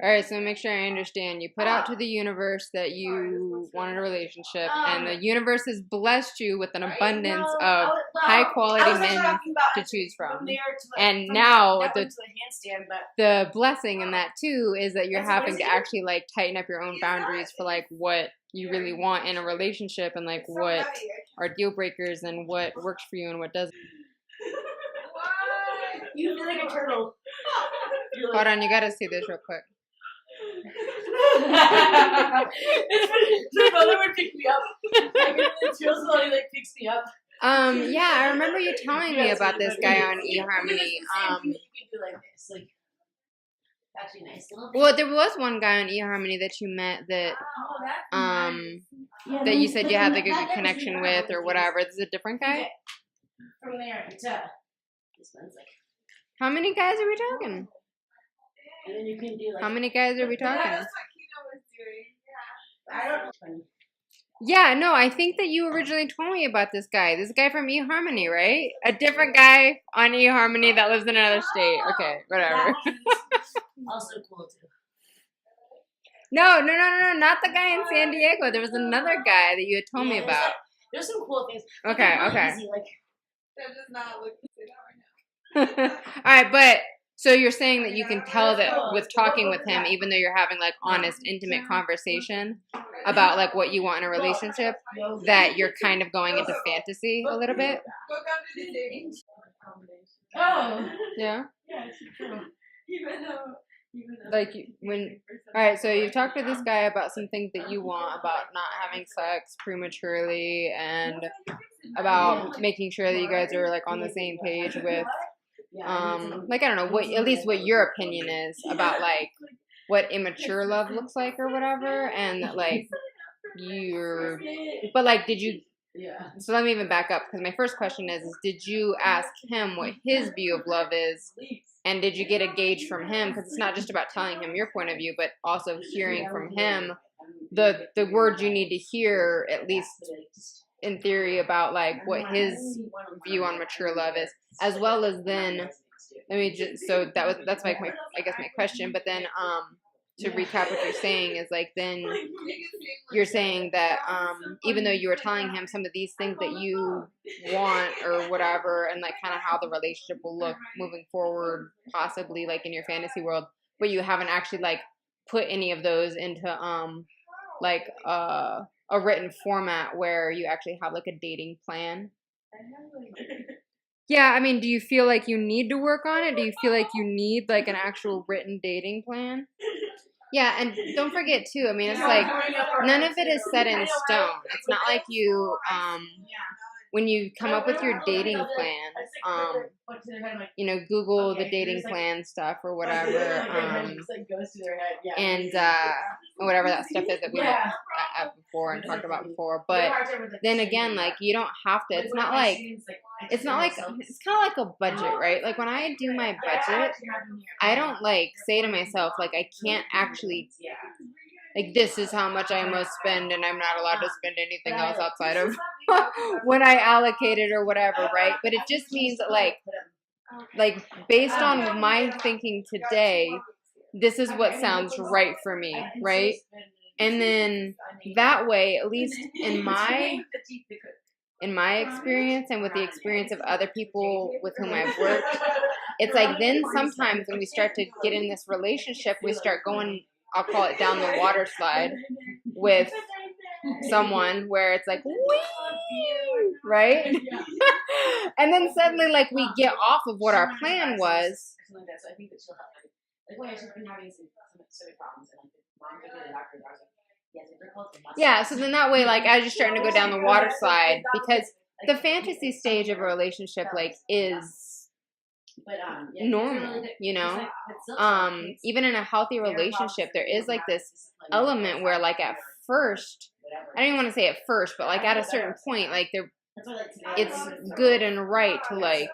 All right, so make sure I understand. You put out to the universe that you wanted a relationship, and the universe has blessed you with an abundance of high quality men to choose from. And now the blessing in that too is that you're having to actually like tighten up your own boundaries for like what you really want in a relationship and like what are deal breakers and what works for you and what doesn't. You feel like a turtle. Hold on, you gotta see this real quick. My brother would pick me up. Like, it feels like he picks me up. Yeah, I remember you telling me about this guy on eHarmony. You can do like this, like actually nice. Well, there was one guy on eHarmony that you met that, that you said you had like a good connection with or whatever. This is a different guy. From there to this one's like. How many guys are we talking? And then you can do like. How many guys are we talking? That's what Kino was doing. Yeah. I don't know. Yeah, no, I think that you originally told me about this guy. This guy from eHarmony, right? A different guy on eHarmony that lives in another state. Okay, whatever. Also cool too. No, not the guy in San Diego. There was another guy that you had told me about. There's some cool things. Okay. Easy, like, That does not look good right now. All right, but so you're saying that you can tell that with talking with him, even though you're having like honest, intimate conversation about like what you want in a relationship, that you're kind of going into fantasy a little bit. Go down to the dating. oh. Yeah. Yeah, it's true. Even though Like when, all right, so you talked to this guy about some things that you want about not having sex prematurely and about making sure that you guys are like on the same page with, like I don't know what at least what your opinion is about like what immature love looks like or whatever, and that like you're, but like did you? Yeah. So let me even back up because my first question is did you ask him what his view of love is? And did you get a gauge from him? Because it's not just about telling him your point of view, but also hearing from him the words you need to hear, at least in theory, about like what his view on mature love is, as well as then. Let me just so that's my I guess my question. But then to recap what you're saying is like then you're saying that even though you were telling him some of these things that you want or whatever and like kind of how the relationship will look moving forward possibly like in your fantasy world, but you haven't actually like put any of those into like a written format where you actually have like a dating plan. Yeah, I mean, do you feel like you need to work on it? Do you feel like you need like an actual written dating plan? Yeah, and don't forget too, I mean, it's like none of it is set in stone. It's not like you when you come up with your dating plans, you know, Google the dating plan stuff or whatever, and whatever that stuff is that we looked at before and talked about before. But then again, like you don't have to. It's not like it's kind of like a budget, right? Like when I do my budget, I don't like say to myself like I can't actually. Like, this is how much I must spend, and I'm not allowed to spend anything else outside of when I allocate it or whatever, right? But it just means that, like based on my thinking today, this is what sounds right for me, right? And then that way, at least in my experience and with the experience of other people with whom I've worked, it's like then sometimes when we start to get in this relationship, we start going, I'll call it down the water slide with someone where it's like, whee, right? And then suddenly, like, we get off of what our plan was. Yeah, so then that way, like, as you're starting to go down the water slide, because the fantasy stage of a relationship, like, is normal, you know? Even in a healthy relationship, there is like this element where like at first, I don't even want to say at first, but like at a certain point, like it's good and right to like,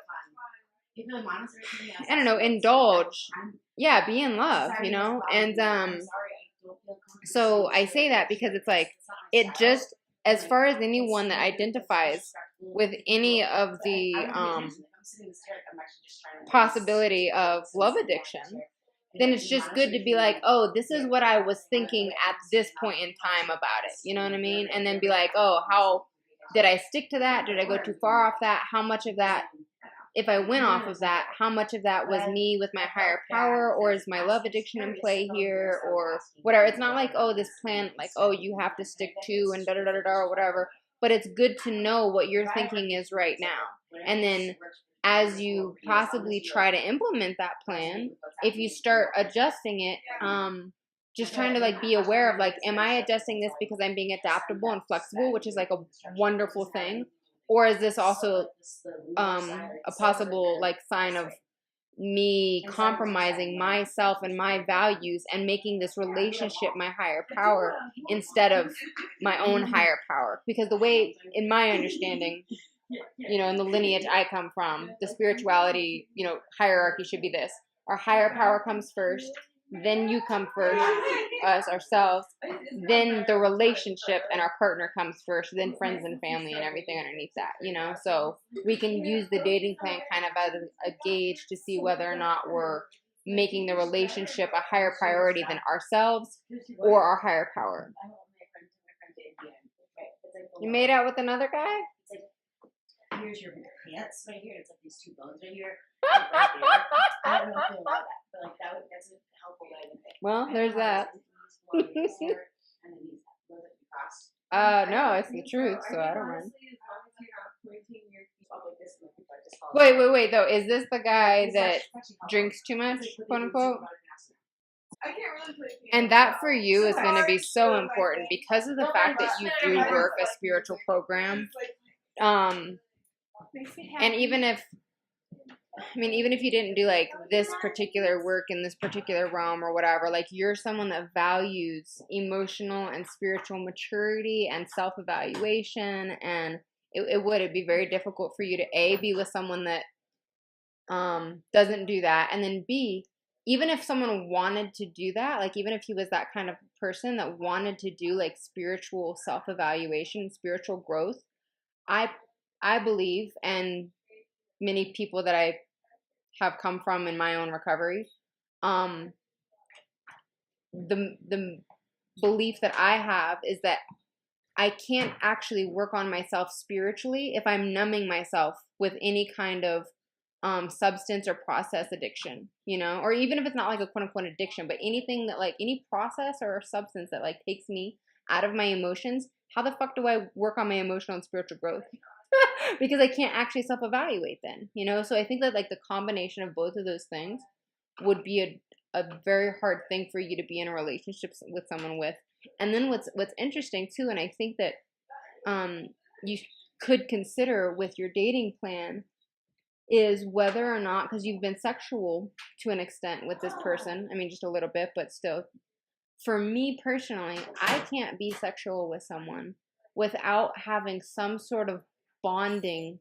I don't know, indulge. Yeah, be in love, you know? And so I say that because it's like, it just, as far as anyone that identifies with any of the possibility of love addiction, then it's just good to be like, oh, this is what I was thinking at this point in time about it. You know what I mean? And then be like, oh, how did I stick to that? Did I go too far off that? How much of that, if I went off of that, how much of that was me with my higher power, or is my love addiction in play here, or whatever? It's not like, oh, this plan, like, oh, you have to stick to and da-da-da-da-da or whatever. But it's good to know what your thinking is right now. And then as you possibly try to implement that plan, if you start adjusting it, just trying to like be aware of like, am I adjusting this because I'm being adaptable and flexible, which is like a wonderful thing, or is this also a possible like sign of me compromising myself and my values and making this relationship my higher power instead of my own higher power? Because the way, in my understanding, you know, in the lineage I come from, the spirituality, you know, hierarchy should be this. Our higher power comes first, then you come first, us, ourselves, then the relationship and our partner comes first, then friends and family and everything underneath that, you know? So we can use the dating plan kind of as a gauge to see whether or not we're making the relationship a higher priority than ourselves or our higher power. You made out with another guy? Here's your pants right here. It's like these two bones right here. Right there. I don't know if you'll allow that, but like that's a helpful way to think. Well, there's that. No, it's the truth, so I don't mind. Wait, though. Is this the guy that drinks too much, quote unquote? And that for you is going to be so important because of the fact that you do work a spiritual program. And even if you didn't do like this particular work in this particular realm or whatever, like you're someone that values emotional and spiritual maturity and self-evaluation, and it'd be very difficult for you to A, be with someone that doesn't do that, and then B, even if someone wanted to do that, like even if he was that kind of person that wanted to do like spiritual self-evaluation, spiritual growth, I believe, and many people that I have come from in my own recovery, the belief that I have is that I can't actually work on myself spiritually if I'm numbing myself with any kind of substance or process addiction, you know, or even if it's not like a quote unquote addiction, but anything that like any process or substance that like takes me out of my emotions. How the fuck do I work on my emotional and spiritual growth? Because I can't actually self-evaluate then, you know? So I think that like the combination of both of those things would be a very hard thing for you to be in a relationship with someone with. And then what's interesting too, and I think that you could consider with your dating plan is whether or not, because you've been sexual to an extent with this person, I mean just a little bit, but still, for me personally, I can't be sexual with someone without having some sort of bonding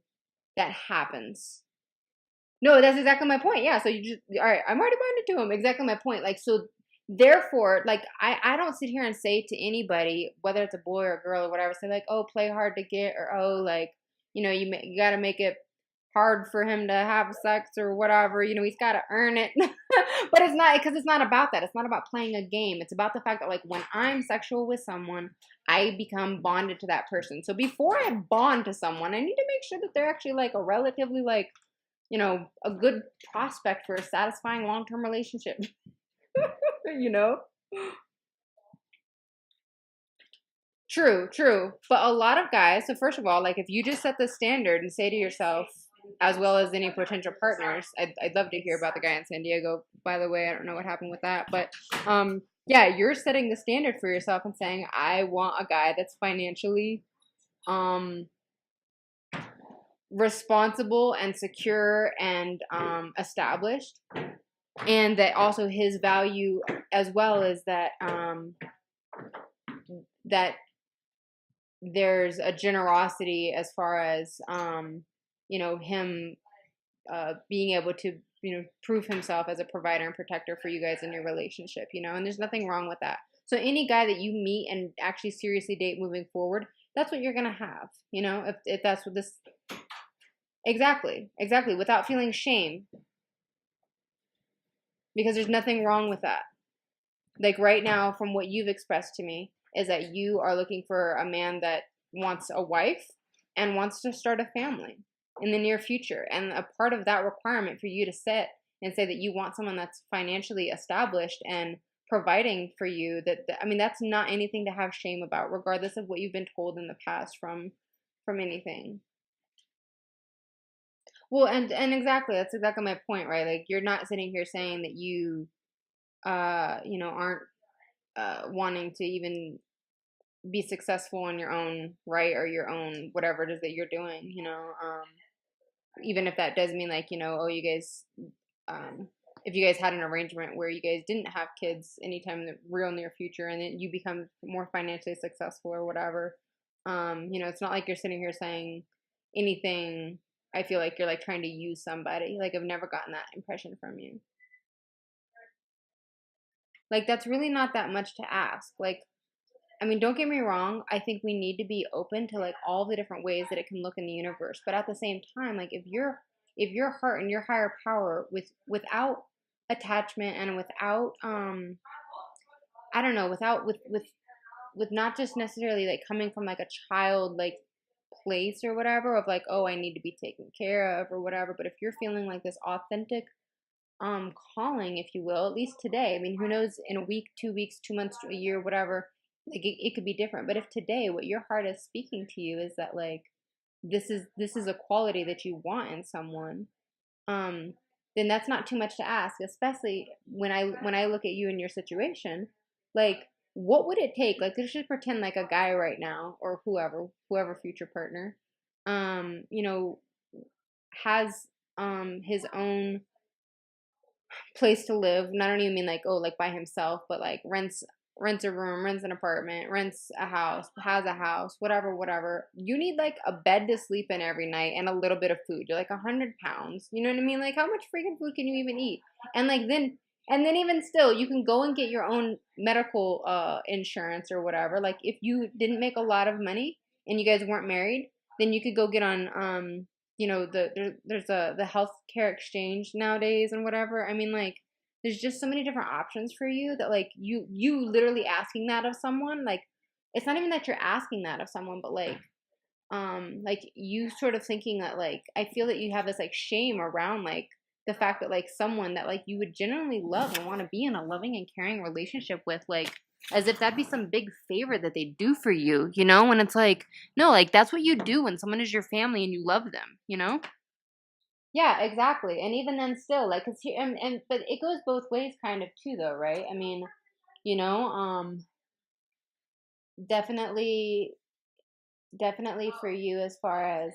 that happens. No, that's exactly my point. Yeah, so you just, all right, I'm already bonded to him. Exactly my point. Like, so therefore, like, I don't sit here and say to anybody, whether it's a boy or a girl or whatever, say like, oh, play hard to get, or oh, like, you know, you got to make it hard for him to have sex or whatever, you know, he's got to earn it. But it's not, because it's not about that. It's not about playing a game. It's about the fact that like when I'm sexual with someone, I become bonded to that person. So before I bond to someone, I need to make sure that they're actually like a relatively like, you know, a good prospect for a satisfying long-term relationship. You know? True. But a lot of guys, so first of all, like if you just set the standard and say to yourself, as well as any potential partners, I'd love to hear about the guy in San Diego, by the way. I don't know what happened with that, but yeah, you're setting the standard for yourself and saying, I want a guy that's financially responsible and secure and established, and that also his value as well is that that there's a generosity as far as you know, him being able to, you know, prove himself as a provider and protector for you guys in your relationship, you know, and there's nothing wrong with that. So any guy that you meet and actually seriously date moving forward, that's what you're gonna have, you know, if that's what this, exactly, without feeling shame. because there's nothing wrong with that. Like right now, from what you've expressed to me, is that you are looking for a man that wants a wife and wants to start a family in the near future. And a part of that requirement for you to sit and say that you want someone that's financially established and providing for you, I mean, that's not anything to have shame about, regardless of what you've been told in the past from anything. Well, and exactly, that's exactly my point, right? Like you're not sitting here saying that aren't wanting to even be successful in your own right, or your own whatever it is that you're doing, even if that does mean like, oh, you guys, if you guys had an arrangement where you guys didn't have kids anytime in the real near future, and then you become more financially successful or whatever, it's not like you're sitting here saying anything. I feel like you're like trying to use somebody. Like I've never gotten that impression from you. Like that's really not that much to ask. Like, I mean, don't get me wrong. I think we need to be open to like all the different ways that it can look in the universe. But at the same time, like if your heart and your higher power without attachment and without I don't know, without with not just necessarily like coming from like a child like place or whatever of like, oh, I need to be taken care of or whatever. But if you're feeling like this authentic calling, if you will, at least today. I mean, who knows, in a week, 2 weeks, 2 months, a year, whatever, like it could be different. But if today what your heart is speaking to you is that like this is a quality that you want in someone, um, then that's not too much to ask, especially when I look at you in your situation. Like, what would it take? Like, let's just pretend like a guy right now, or whoever future partner, um, you know, has his own place to live. And I don't even mean like, oh, like by himself, but like rents a room, rents an apartment, rents a house, has a house, whatever, whatever. You need like a bed to sleep in every night and a little bit of food. You're like 100 pounds. You know what I mean? Like how much freaking food can you even eat? And like then even still, you can go and get your own medical insurance or whatever. Like if you didn't make a lot of money and you guys weren't married, then you could go get on there's the healthcare exchange nowadays and whatever. I mean, like there's just so many different options for you that like you literally asking that of someone, like it's not even that you're asking that of someone, but like you sort of thinking that, like, I feel that you have this like shame around like the fact that like someone that like you would genuinely love and want to be in a loving and caring relationship with, like as if that'd be some big favor that they do for you, when it's like, no, like that's what you do when someone is your family and you love them. Yeah, exactly. And even then still, like, cause and but it goes both ways kind of too though, right? I mean, you know, um, definitely, definitely for you as far as,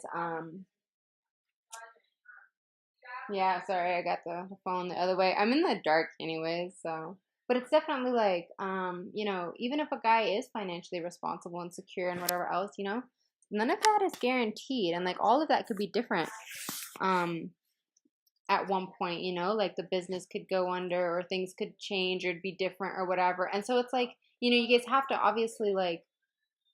yeah, sorry, I got the phone the other way. I'm in the dark anyways, so, but it's definitely like, even if a guy is financially responsible and secure and whatever else, none of that is guaranteed. And like all of that could be different. Um, at one point, like the business could go under or things could change or it'd be different or whatever. And so it's like, you guys have to obviously like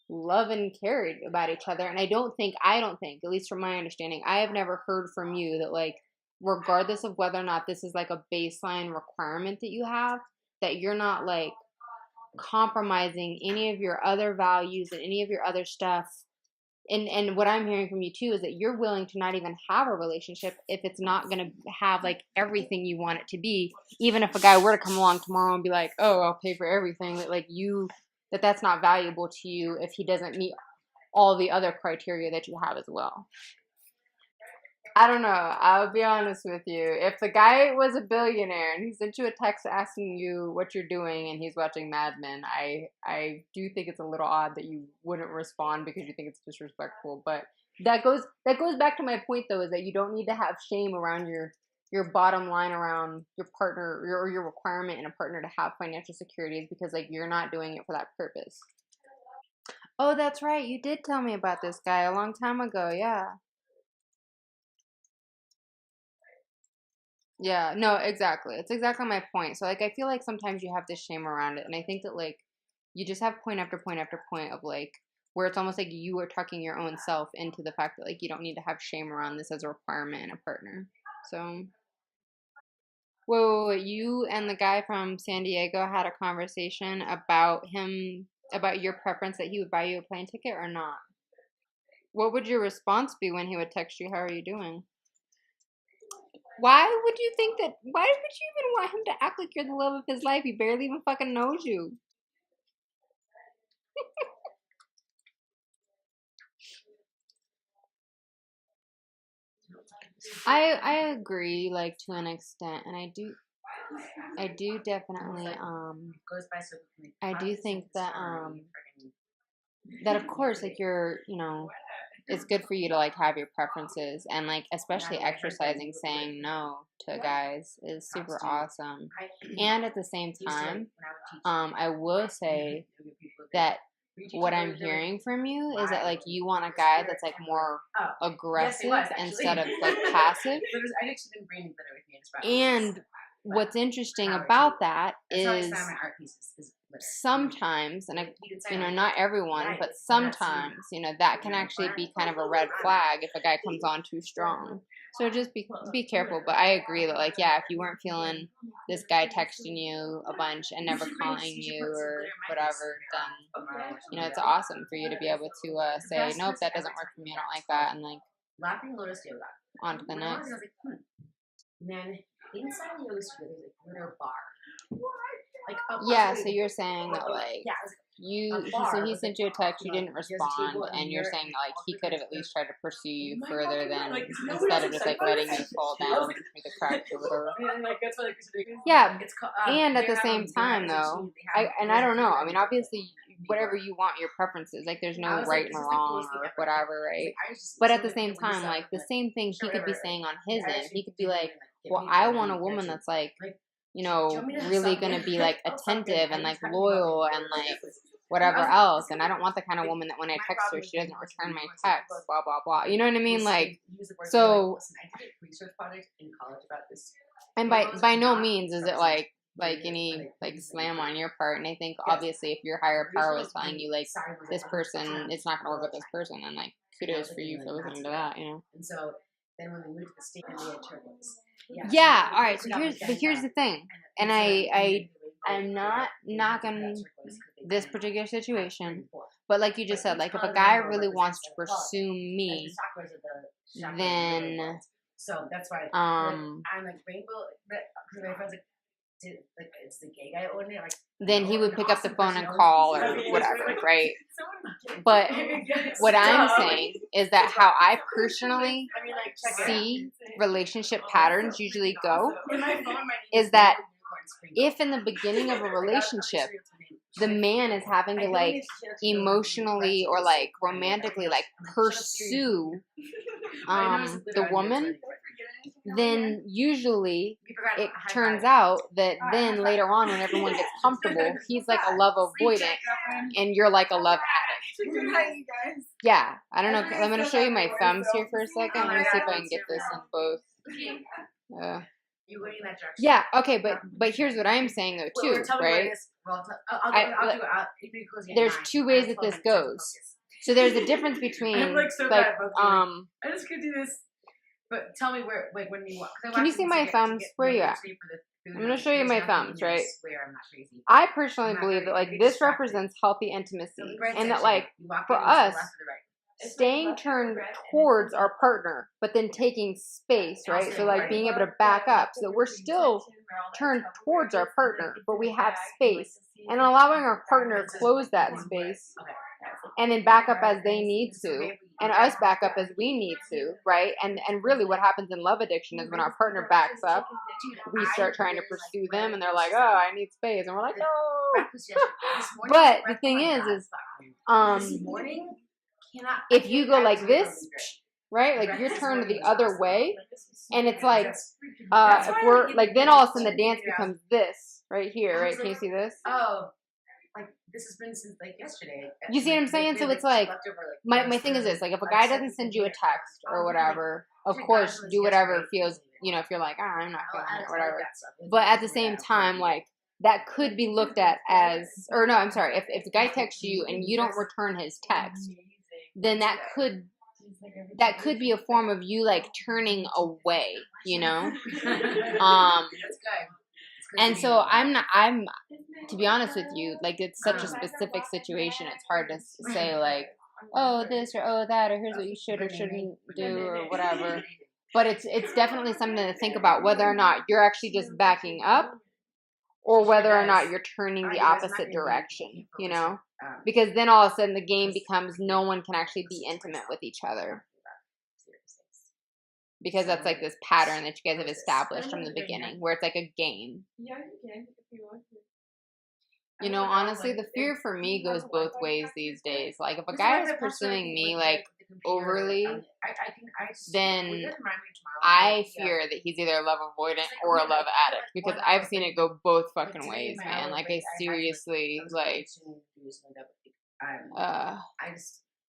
love and care about each other. And I don't think, at least from my understanding, I have never heard from you that like, regardless of whether or not this is like a baseline requirement that you have, that you're not like compromising any of your other values and any of your other stuff. And what I'm hearing from you too is that you're willing to not even have a relationship if it's not going to have like everything you want it to be. Even if a guy were to come along tomorrow and be like, "Oh, I'll pay for everything," that like that's not valuable to you if he doesn't meet all the other criteria that you have as well. I don't know. I'll be honest with you. If the guy was a billionaire and he sent you a text asking you what you're doing and he's watching Mad Men, I do think it's a little odd that you wouldn't respond because you think it's disrespectful. But that goes back to my point though, is that you don't need to have shame around your bottom line around your partner, or your requirement in a partner to have financial securities, because like you're not doing it for that purpose. Oh, that's right. You did tell me about this guy a long time ago. Yeah. Yeah, no, exactly. It's exactly my point. So like I feel like sometimes you have this shame around it, and I think that like you just have point after point after point of like where it's almost like you are tucking your own self into the fact that like you don't need to have shame around this as a requirement in a partner. So Whoa, you and the guy from San Diego had a conversation about your preference that he would buy you a plane ticket or not? What would your response be when he would text you, how are you doing? Why would you even want him to act like you're the love of his life? He barely even fucking knows you. I agree, like, to an extent, and I do definitely I do think that that of course, like, you're, it's good for you to like have your preferences, and like especially exercising saying no to guys is super awesome. And at the same time, I will say that what I'm hearing from you is that like you want a guy that's like more aggressive instead of like passive. And what's interesting about that is sometimes, and not everyone, but sometimes, that can actually be kind of a red flag if a guy comes on too strong. So just be careful. But I agree that, like, yeah, if you weren't feeling this guy texting you a bunch and never calling you or whatever, then, it's awesome for you to be able to say, nope, that doesn't work for me. I don't like that. And, like, on to the next. And then inside the yoga studio, there's a glitter bar. Yeah, so you're saying that, like, so he sent you a text, you didn't respond, and you're saying that, like, he could have at least tried to pursue you further than, instead of just, like, letting you fall down through the cracks or whatever. Yeah, and at the same time, though, I don't know, I mean, obviously, whatever you want, your preferences, like, there's no right and wrong or whatever, right? But at the same time, like, the same thing he could be saying on his end, he could be like, well, I want a woman that's, like, really going to be, like, attentive and, like, loyal and, like, whatever else. And I don't want the kind of woman that when I text her, she doesn't return my text, blah, blah, blah. You know what I mean? Like, so, and by no means is it, like any, like, slam on your part. And I think, obviously, if your higher power was telling you, like, this person, it's not going to work with this person, and, like, kudos for you for listening to that, And so, then when we moved to the state, we had turtles. Yeah, all right. So here's the thing, and I'm not knocking this particular situation, but like you just said, like if a guy really wants to pursue me, then so that's why I'm like rainbow. My friends like it's the gay guy owning it. Like then he would pick up the phone and call or whatever, right? But what I'm saying is that how I personally see relationship patterns usually go is that if in the beginning of a relationship the man is having to like emotionally or like romantically like pursue the woman, then usually it turns out that then later on when everyone gets comfortable, he's like a love avoidant and you're like a love addict. Yeah, I don't know. I'm going to show you my thumbs here for a second. Let me see if I can get this in both. Yeah, okay, but here's what I'm saying though too, right? There's two ways that this goes. So there's a difference between I just could do this. But tell me where, like, when you walk. Can you see my thumbs? Where are you at? I'm going to show you my thumbs, right? I personally believe that, like, this represents healthy intimacy. And that, like, for us, staying turned towards our partner, but then taking space, right? So, like, being able to back up. So that we're still turned towards our partner, but we have space. And allowing our partner to close that space and then back up as they need to, and us back up as we need to, right? And really what happens in love addiction is when our partner backs up, we start trying to pursue them, and they're like, oh, I need space. And we're like, no. But the thing is if you go like this, right? Like you're turned the other way, and it's like, if we're, like, then all of a sudden the dance becomes this, right here, right? Can you see this? Oh. Like, this has been since, like, yesterday. You see what I'm saying? So it's like, my thing is this, like, if a guy doesn't send you a text or whatever, of course, do whatever feels, if you're like, I'm not feeling it or whatever. But at the same time, like, that could be looked at as, or no, I'm sorry, if the guy texts you and you don't return his text, then that could that could be a form of you like turning away, you know? That's good. And so I'm to be honest with you, like it's such a specific situation. It's hard to say like, oh, this or oh, that, or here's what you should or shouldn't do or whatever. But it's definitely something to think about, whether or not you're actually just backing up or whether or not you're turning the opposite direction, you know? Because then all of a sudden the game becomes no one can actually be intimate with each other. Because that's like this pattern that you guys have established from the beginning, where it's like a game. Yeah, you can if you want to. You know, honestly, the fear for me goes both ways these days. Like, if a guy is pursuing me, like, overly, then I fear that he's either a love avoidant or a love addict. Because I've seen it go both fucking ways, man. Like, I seriously, like,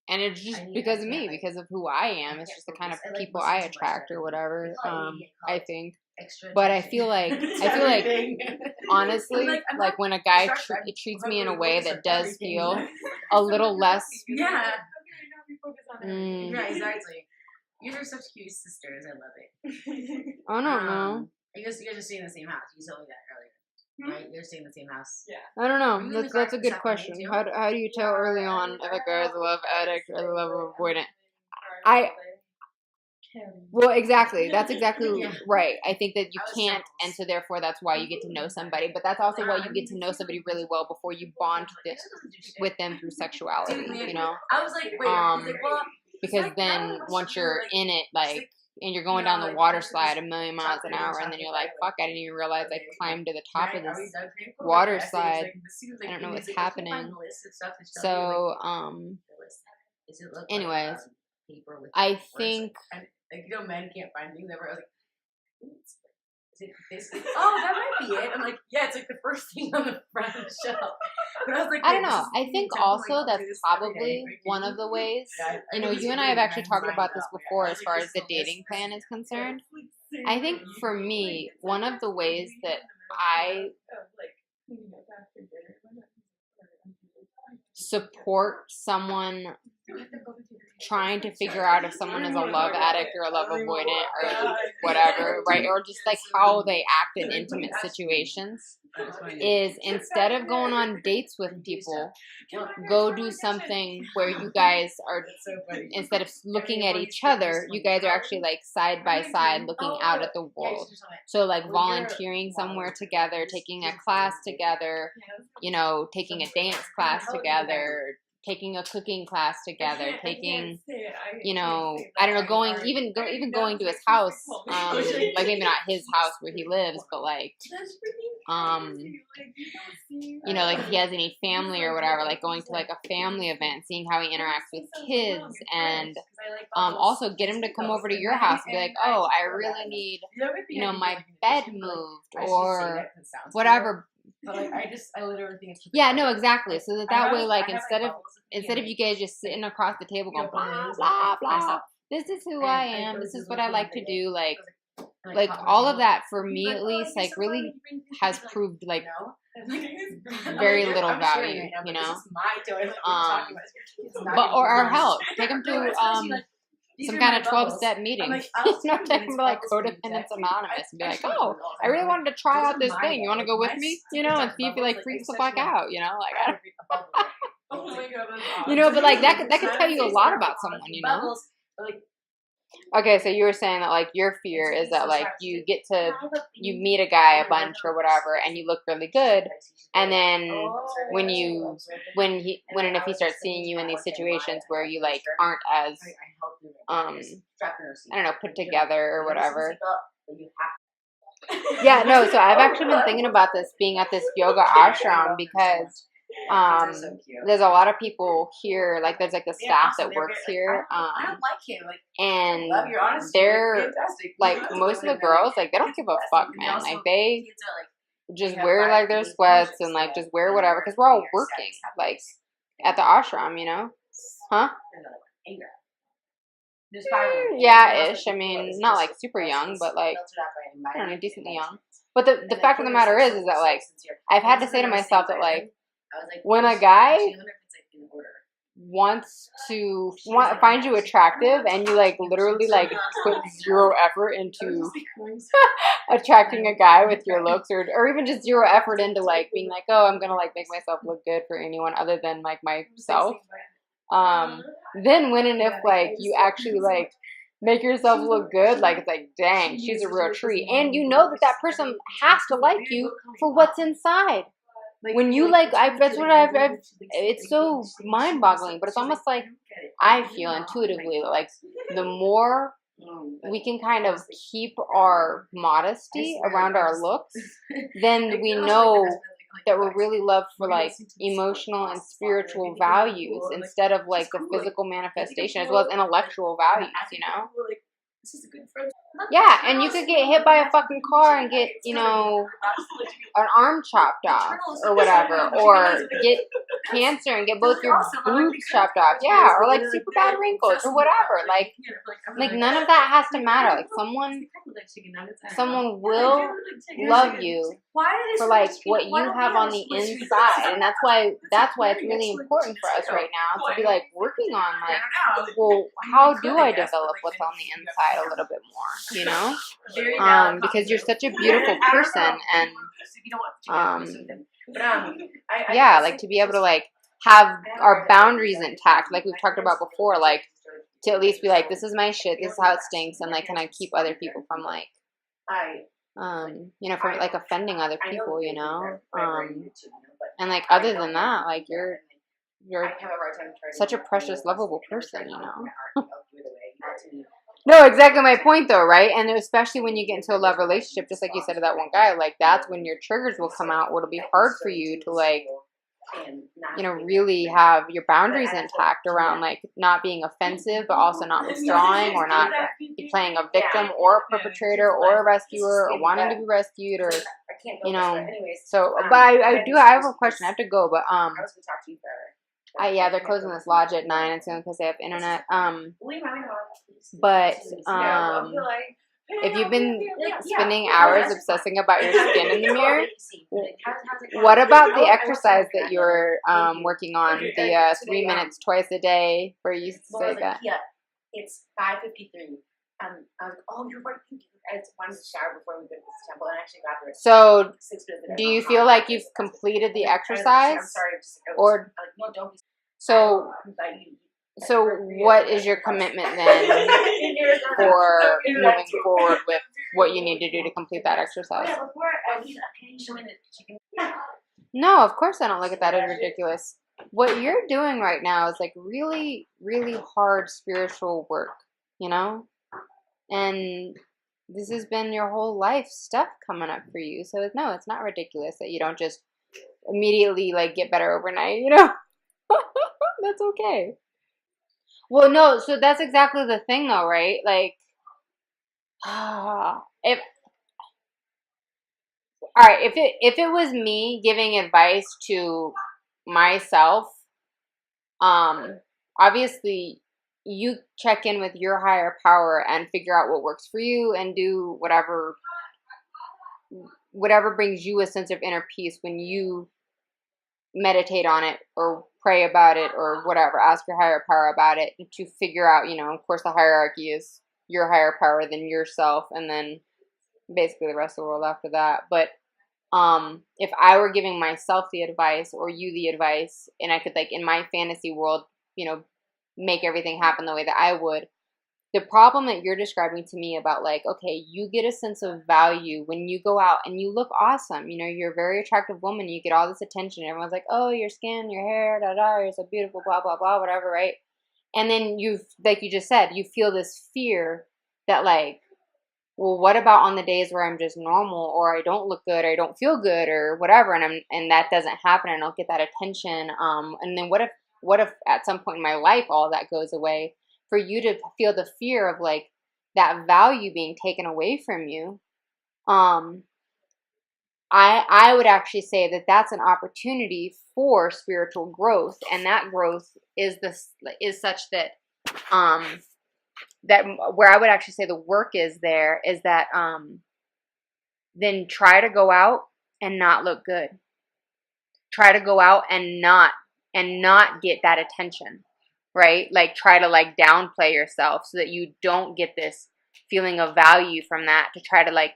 and it's just because of me, because of who I am. It's just the kind of people I attract or whatever, I think. But I feel like, honestly, like when a guy treats me in a way that does feel a little less. Yeah, exactly. You are such cute sisters. I love it. I don't know. You guys are staying in the same house. You told me that earlier. Right? You're staying in the same house. Yeah. I don't know. That's a good question. How do you tell early on if a guy is a love addict or a love avoidant? Well, exactly. That's exactly right. I think that you can't, and so therefore that's why you get to know somebody. But that's also why you get to know somebody really well before you bond with them through sexuality. You know. I was like, wait. Because then once you're in it, like, and you're going down the water slide a million miles an hour, and then you're like, fuck, I didn't even realize I climbed to the top of this water slide. I don't know what's happening. So, anyways, I think. Like, you know, men can't find things ever. I was like, is it this? Oh, that might be it. I'm like, yeah, it's like the first thing on the front of the shelf. But I was like, I don't know. I think also that's probably one of the ways. You know, you and I have actually talked about this before as far as the dating plan is concerned. I think for me, one of the ways that I support someone trying to figure out if someone is a love addict or a love avoidant or whatever, right? Or just like how they act in intimate situations is, instead of going on dates with people, go do something where you guys are, instead of looking at each other, you guys are actually like side by side looking out at the world. So like volunteering somewhere together, taking a class together, you know, taking a dance class together, taking a cooking class together, taking, you know, I don't know, even going to his house, like maybe not his house where he lives, but like, you know, like if he has any family or whatever, like going to like a family event, seeing how he interacts with kids, and also get him to come over to your house and be like, oh, I really need, you know, my bed moved or whatever. But like, I literally think it's yeah, no, exactly. So that way, like, instead of you guys just sitting across the table going blah blah blah, this is who I am, this is what I like to do, like all of that for me at least, like really has proved like very little value, you know. But or our help, take them to some kind of 12-step meeting. Not take them to like Codependence Anonymous and be like, oh, I really wanted to try out this thing. You want to go with me? You know, and see if you like freaks the fuck out. You know, like I don't. You know, but like that could tell you a lot about someone. You know. Okay, so you were saying that like your fear is that like you meet a guy a bunch or whatever, and you look really good, and then when and if he starts seeing you in these situations where you like aren't as I don't know, put together or whatever. Yeah, no. So I've actually been thinking about this being at this yoga ashram because there's a lot of people here, like there's like the staff that works here, and they're like, most of the girls, like they don't give a fuck, man. Like they just wear like their sweats and like just wear whatever, because we're all working like at the ashram, you know, huh? Yeah, ish. I mean, not like super young, but like I don't know, decently young. But the fact of the matter is that like I've had to say to myself that like when a guy wants to find you attractive, and you like literally like put zero effort into attracting a guy with your looks, or even just zero effort into like being like, oh, I'm gonna like make myself look good for anyone other than like myself, then when and if like you actually like make yourself look good, like it's like, dang, she's a real treat, and you know that that person has to like you for what's inside. When you like, that's what I've it's so mind-boggling, but it's almost like I feel intuitively like the more we can kind of keep our modesty around our looks, then we know that we're really loved for like emotional and spiritual values instead of like the physical manifestation, as well as intellectual values, you know? Yeah, and you could get hit by a fucking car and get, you know, an arm chopped off or whatever, or get cancer and get both your boobs chopped off. Yeah, or like super bad wrinkles or whatever. Like none of that has to matter. Like someone will love you for like what you have on the inside, and that's why it's really important for us right now to be like working on like, well, how do I develop what's on the inside a little bit more, you know? Because you're such a beautiful person, and yeah, like to be able to like have our boundaries intact, like we've talked about before, like to at least be like, this is my shit, this is how it stinks, and like, can I keep other people from like you know, from like offending other people, you know? And like other than that, like you're such a precious, lovable person, you know? No, exactly my point though, right? And especially when you get into a love relationship, just like you said to that one guy, like that's when your triggers will come out, where it'll be hard for you to like, you know, really have your boundaries intact around like not being offensive, but also not withdrawing, or not playing a victim or a perpetrator or a rescuer or wanting to be rescued, or, you know. So, but I have a question. I have to go, but yeah, they're closing this lodge at 9. It's only because they have internet. But if you've been spending hours obsessing about your skin in the mirror, what about the exercise that you're working on? The 3 minutes twice a day, where you used to say that? Yeah, it's 5:53. I was like, oh, you're right. I wanted to shower before we go to this temple, and I actually got there. So, do you feel like you've completed the exercise? I'm sorry. Or no, don't be. So what is your commitment then for moving forward with what you need to do to complete that exercise? No, of course I don't look at that as ridiculous. What you're doing right now is like really, really hard spiritual work, you know? And this has been your whole life stuff coming up for you. So no, it's not ridiculous that you don't just immediately like get better overnight, you know? That's okay. Well, no, so that's exactly the thing though, right? Like, if it was me giving advice to myself, obviously you check in with your higher power and figure out what works for you and do whatever brings you a sense of inner peace when you meditate on it or pray about it or whatever, ask your higher power about it to figure out, you know, of course the hierarchy is your higher power, then yourself, and then basically the rest of the world after that. But if I were giving myself the advice or you the advice, and I could like in my fantasy world, you know, make everything happen the way that I would, the problem that you're describing to me about like, okay, you get a sense of value when you go out and you look awesome. You know, you're a very attractive woman. You get all this attention. Everyone's like, oh, your skin, your hair, da da, you're so beautiful, blah, blah, blah, whatever, right? And then like you just said, you feel this fear that like, well, what about on the days where I'm just normal, or I don't look good, or I don't feel good, or whatever, and that doesn't happen, and I don't get that attention. And then what if at some point in my life all that goes away? For you to feel the fear of like that value being taken away from you, I would actually say that that's an opportunity for spiritual growth, and that growth is such that that where I would actually say the work is there is that then try to go out and not look good. Try to go out and not get that attention. right? Like try to like downplay yourself so that you don't get this feeling of value from that, to try to like,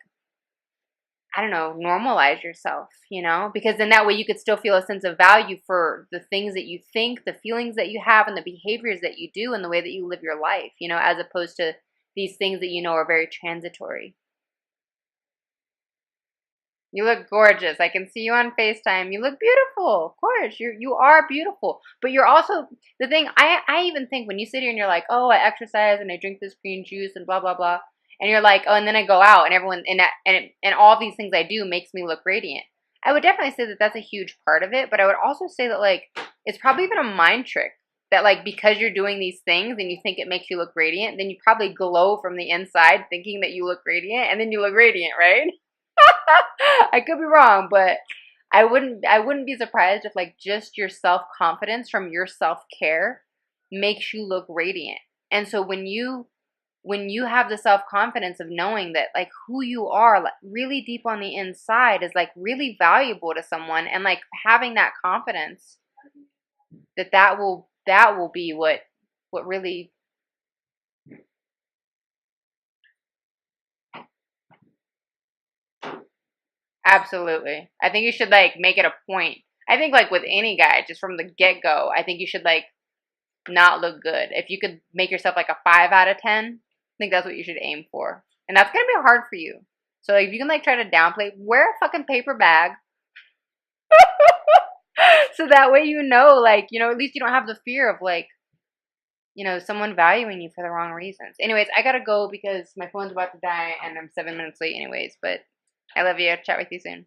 I don't know, normalize yourself, you know? Because then that way you could still feel a sense of value for the things that you think, the feelings that you have, and the behaviors that you do, and the way that you live your life, you know, as opposed to these things that you know are very transitory. You look gorgeous. I can see you on FaceTime. You look beautiful. Of course, you are beautiful. But you're also the thing. I even think when you sit here and you're like, oh, I exercise and I drink this green juice and blah blah blah, and you're like, oh, and then I go out and everyone and all these things I do makes me look radiant. I would definitely say that that's a huge part of it. But I would also say that like it's probably even a mind trick that like because you're doing these things and you think it makes you look radiant, then you probably glow from the inside thinking that you look radiant, and then you look radiant, right? I could be wrong, but I wouldn't be surprised if like just your self-confidence from your self-care makes you look radiant. And so when you have the self-confidence of knowing that like who you are like really deep on the inside is like really valuable to someone, and like having that confidence that will be what really. Absolutely. I think you should like make it a point. I think like with any guy, just from the get go, I think you should like not look good. If you could make yourself like a 5 out of 10, I think that's what you should aim for. And that's gonna be hard for you. So like if you can like try to downplay, wear a fucking paper bag. So that way you know, like, you know, at least you don't have the fear of like, you know, someone valuing you for the wrong reasons. Anyways, I gotta go because my phone's about to die and I'm 7 minutes late anyways, but I love you. Chat with you soon.